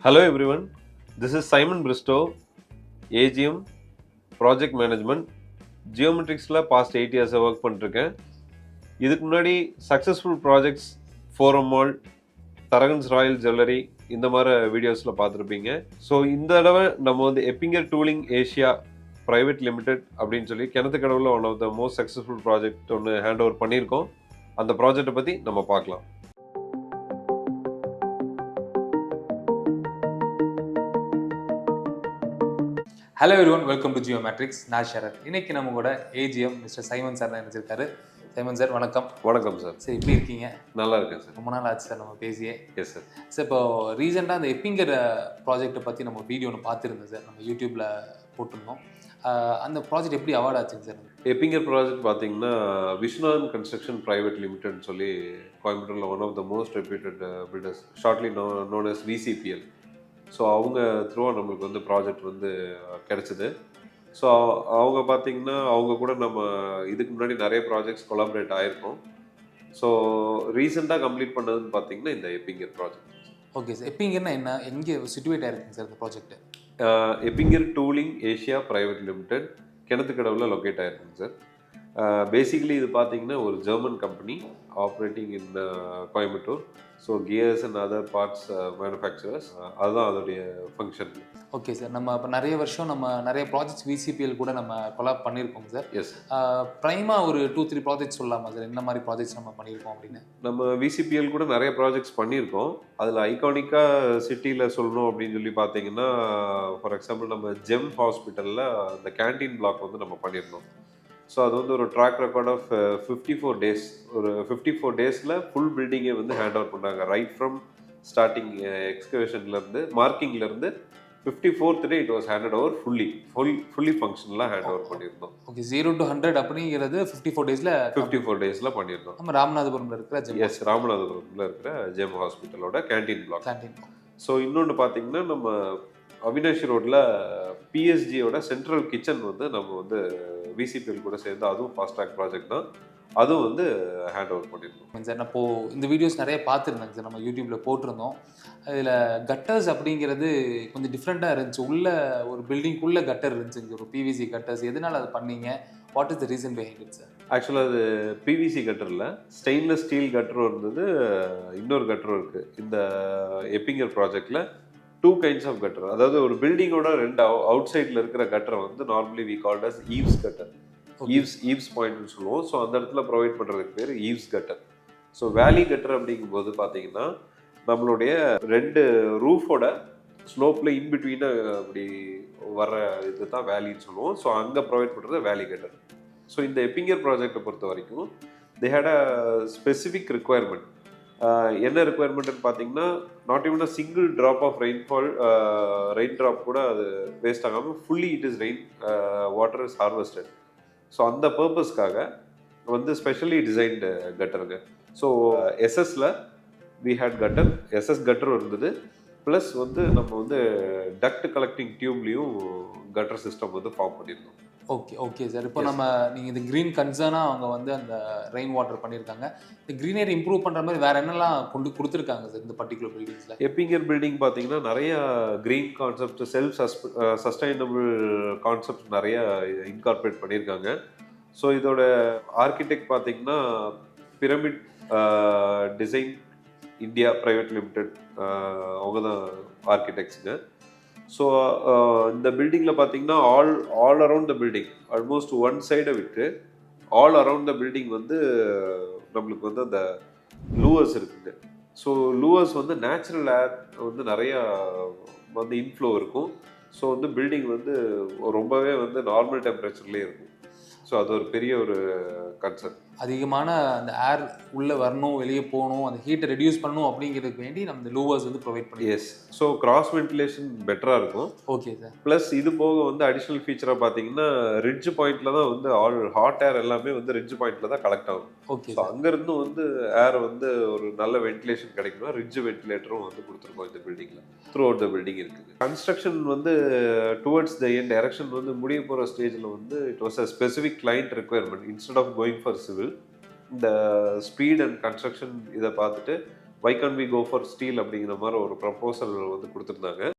Hello everyone, this is Simon Bristow, AGM, Project Management, Geometricsல past 8 years work பண்ணிருக்கேன். இதுக்கு முன்னாடி successful projects, Forum Mall, Taragans Royal Jewelry இந்த மாதிரி வீடியோஸில் பார்த்துருப்பீங்க. ஸோ இந்த தடவை நம்ம வந்து Eppinger tooling Asia private limited அப்படின்னு சொல்லி கிணத்துக்கடவுல one of the most successful project ஒன்று ஹேண்ட் ஓவர் பண்ணியிருக்கோம். அந்த ப்ராஜெக்டை பற்றி நம்ம பார்க்கலாம். Hello everyone, welcome to Geometrics. நான் ஷரத். இன்னைக்கு நம்ம கூட ஏஜிஎம் மிஸ்டர் சைமன் சார் தான் நினைச்சிருக்காரு. சைமன் சார் வணக்கம். வணக்கம் சார். சரி, எப்படி இருக்கீங்க? நல்லா இருக்கேன் சார். ரொம்ப நாள் ஆச்சு சார் நம்ம பேசியே. Yes sir. சார், இப்போ ரீசெண்டாக அந்த எப்பிங்கர் ப்ராஜெக்டை பற்றி நம்ம வீடியோ ஒன்று பார்த்துருந்தோம் சார், நம்ம யூடியூப்பில் போட்டிருந்தோம். அந்த ப்ராஜெக்ட் எப்படி அவார்ட் ஆச்சுங்க சார்? எப்பிங்கர் ப்ராஜெக்ட் பார்த்தீங்கன்னா விஸ்வநாதன் கன்ஸ்ட்ரக்ஷன் ப்ரைவேட் லிமிடெட்னு சொல்லி கோயம்புத்தூரில் one of the most reputed builders, shortly known as VCPL. So அவங்க த்ரூவாக நம்மளுக்கு வந்து ப்ராஜெக்ட் வந்து கிடச்சிது. ஸோ அவங்க பார்த்திங்கன்னா அவங்க கூட நம்ம இதுக்கு முன்னாடி நிறைய ப்ராஜெக்ட்ஸ் கொலாபரேட் ஆகிருக்கோம். ஸோ ரீசெண்டாக கம்ப்ளீட் பண்ணதுன்னு பார்த்தீங்கன்னா இந்த எப்பிங்கர் ப்ராஜெக்ட். ஓகே சார், எப்பிங்கர்னா என்ன, எங்கே சிட்டுவேட் ஆகிருக்குங்க சார் இந்த project? Eppinger tooling Asia private limited கிணத்துக்கடவுல லொக்கேட் ஆகிருக்குங்க சார். பேசிக்கலி இது பார்த்தீங்கன்னா ஒரு German company operating in Coimbatore. So gears and other parts manufacturers, அதுதான் அதோடைய ஃபங்க்ஷன். ஓகே சார், நம்ம இப்போ நிறைய வருஷம் நம்ம நிறைய ப்ராஜெக்ட்ஸ் விசிபிஎல் கூட நம்ம கொலாப் பண்ணியிருக்கோம் சார். எஸ். ப்ரைமாக ஒரு 2-3 ப்ராஜெக்ட்ஸ் சொல்லலாமா சார், என்ன மாதிரி ப்ராஜெக்ட்ஸ் நம்ம பண்ணியிருக்கோம் அப்படின்னு? நம்ம விசிபிஎல் கூட நிறைய ப்ராஜெக்ட்ஸ் பண்ணியிருக்கோம். அதில் ஐகானிக்காக சிட்டியில் சொல்லணும் அப்படின்னு சொல்லி பார்த்தீங்கன்னா, ஃபார் எக்ஸாம்பிள் நம்ம ஜெம் ஹாஸ்பிட்டலில் அந்த கேன்டீன் பிளாக் வந்து நம்ம பண்ணியிருந்தோம். ஸோ அது வந்து ஒரு ட்ராக் ரெக்கார்ட் ஆஃப் 54 டேஸ். ஒரு 54 டேஸில் ஃபுல் பில்டிங்கை வந்து ஹேண்ட் ஓவர் பண்ணாங்க. ரைட் ஃப்ரம் ஸ்டார்டிங் எக்ஸ்கவேஷன்லேருந்து மார்க்கிங்லேருந்து 54th day it was handed over fully ஃபங்க்ஷனலாக ஹேண்ட் ஓவர் பண்ணியிருந்தோம். ஓகே, 0 to 100 அப்படிங்கிறது 54 டேஸில் பண்ணியிருந்தோம். நம்ம ராமநாதபுரம்ல இருக்கிற ஜெம். எஸ், ராமநாதபுரத்தில் இருக்கிற ஜெம் ஹாஸ்பிட்டலோட கேன்டீன் பிளாக். ஸோ இன்னொன்று பார்த்தீங்கன்னா நம்ம அவினாஷி ரோட்டில் பிஎஸ்ஜியோட சென்ட்ரல் கிச்சன் வந்து நம்ம வந்து விசிபிஎல் கூட சேர்ந்து அதுவும் ஃபாஸ்ட் ட்ராக் ப்ராஜெக்ட் தான், அதுவும் வந்து ஹேண்ட் ஓவர் பண்ணியிருந்தோம் சார். நான் இப்போது இந்த வீடியோஸ் நிறைய பார்த்துருந்தேங்க சார், நம்ம யூடியூப்பில் போட்டிருந்தோம். அதில் கட்டர்ஸ் அப்படிங்கிறது கொஞ்சம் டிஃப்ரெண்ட்டாக இருந்துச்சு. உள்ள ஒரு பில்டிங்குள்ளே கட்டர் இருந்துச்சுங்க, ஒரு பிவிசி கட்டர்ஸ். எதனால் அது பண்ணீங்க? What is the reason behind it sir? ஆக்சுவலாக அது பிவிசி கட்டரில் ஸ்டெயின்லெஸ் ஸ்டீல் கட்டரும் இருந்தது, இன்னொரு கட்டரும் இருக்குது. இந்த எப்பிங்கர் ப்ராஜெக்டில் 2 kinds ஆஃப் கட்டர். அதாவது ஒரு பில்டிங்கோட 2 அவுட் சைடில் இருக்கிற கட்டரை வந்து normally we called as eaves cutter. Eaves பாயிண்ட்னு சொல்லுவோம். ஸோ அந்த இடத்துல ப்ரொவைட் பண்ணுறதுக்கு பேர் eaves cutter. So valley cutter அப்படிங்கும்போது பார்த்தீங்கன்னா நம்மளுடைய 2 ரூஃபோட ஸ்லோப்பில் இன்பிட்வீனாக அப்படி வர இது தான் வேலின்னு சொல்லுவோம். ஸோ அங்கே ப்ரொவைட் பண்ணுறது வேலி கட்டர். ஸோ இந்த எப்பிங்கர் ப்ராஜெக்டை பொறுத்த வரைக்கும் they had a specific requirement. என்ன ரிக்குவயர்மெண்ட்னு பார்த்தீங்கன்னா, not even a single drop of rainfall, rain drop கூட அது வேஸ்ட் ஆகாமல் fully it is rain water is harvested. So அந்த பர்பஸ்க்காக வந்து ஸ்பெஷலி டிசைன்டு கட்டருங்க. ஸோ எஸ்எஸ்ல we had gutter, SS gutter இருந்தது. ப்ளஸ் வந்து நம்ம வந்து டக்ட் கலெக்டிங் டியூப்லேயும் கட்டர் சிஸ்டம் வந்து ஃபார்ம் பண்ணியிருந்தோம். Okay sir. இப்போ நம்ம நீங்கள் இந்த க்ரீன் கன்சர்னாக அவங்க வந்து அந்த ரெயின் வாட்டர் பண்ணியிருக்காங்க. இந்த க்ரீனரி இம்ப்ரூவ் பண்ணுற மாதிரி வேறு என்னெல்லாம் கொடுத்துருக்காங்க சார் இந்த பர்டிகுலர் பில்டிங்ஸில்? எப்பிங்கர் பில்டிங் பார்த்தீங்கன்னா நிறைய green concept, self sustainable concept நிறைய இன்கார்பரேட் பண்ணியிருக்காங்க. ஸோ இதோட ஆர்கிடெக்ட் பார்த்தீங்கன்னா pyramid design India private limited, அவங்க தான் ஆர்கிடெக்ட்ஸுங்க. ஸோ இந்த பில்டிங்கில் பார்த்தீங்கன்னா all around the building, almost one சைடை விட்டு ஆல் அரவுண்ட் த பில்டிங் வந்து நம்மளுக்கு வந்து அந்த லூவர்ஸ் இருக்குங்க. ஸோ லூவர்ஸ் வந்து நேச்சுரல் ஏர் வந்து நிறையா வந்து இன்ஃப்ளோ இருக்கும். ஸோ வந்து பில்டிங் வந்து ரொம்பவே வந்து நார்மல் டெம்பரேச்சர்லேயே இருக்கும். ஸோ அது ஒரு பெரிய ஒரு கன்சர்ன். அதிகமான அந்த ஏர் உள்ளே வரணும், வெளியே போகணும், அந்த ஹீட்டை ரெடியூஸ் பண்ணணும் அப்படிங்கிறதுக்கு வேண்டி நம்ம இந்த லூவர்ஸ் வந்து ப்ரொவைட் பண்ணி. எஸ். ஸோ கிராஸ் வென்டிலேஷன் பெட்டராக இருக்கும். Okay sir. ப்ளஸ் இது போக வந்து அடிஷ்னல் ஃபீச்சராக பார்த்தீங்கன்னா ரிட்ஜ் பாயிண்டில் தான் வந்து ஆல் ஹாட் ஏர் எல்லாமே வந்து ரிட்ஜ் பாயிண்டில் தான் கலெக்ட் ஆகும். ஓகே. ஸோ அங்கேருந்து வந்து ஏர் வந்து ஒரு நல்ல வென்டிலேஷன் கிடைக்கணும். ரிட்ஜ் வென்டிலேட்டரும் வந்து கொடுத்துருக்கோம் இந்த பில்டிங்கில். த்ரூ அவுட் த பில்டிங் இருக்குது. கன்ஸ்ட்ரக்ஷன் வந்து டுவர்ட்ஸ் த எண்ட் எரெக்ஷன் வந்து முடிய போகிற ஸ்டேஜில் வந்து it was a specific client requirement. Instead of going for civil, இந்த ஸ்பீட் அண்ட் கன்ஸ்ட்ரக்ஷன் இதை பார்த்துட்டு why can't we go for steel அப்படிங்கிற மாதிரி ஒரு ப்ரப்போசல் வந்து கொடுத்துருந்தாங்க.